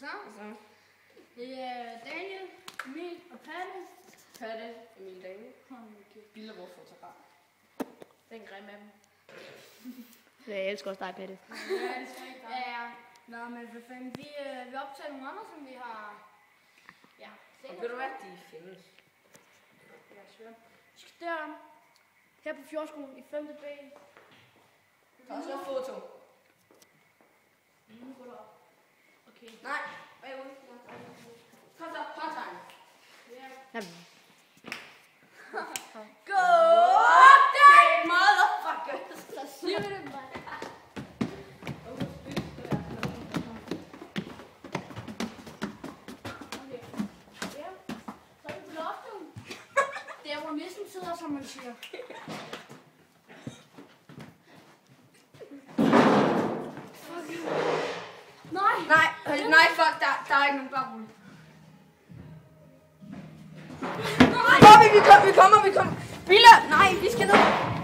så? Det er Daniel, Emil og Patte. Patte, Emil, Daniel. Billeder vores fotograf. Den grim af dem. Jeg elsker også dig, Patte. Ja. Nå, men for fanden, vi optager nogle andre, som vi har... Ja, og ved du hvad? De findes. Ja, svært. Vi skal der, her på Fjordskolen i 5. B. Der er også et foto. Nu går du op. Okay. Nej, bagud. Kom så, påtegn. Ja. Good day, motherfucker! Så siger vi det bare. Okay. Ja, så er vi på loftet. Der hvor nissen sidder, som man siger. Nej, fuck, der er ikke nogen bare rulle. Vi kommer. Billa, nej, vi skal ned.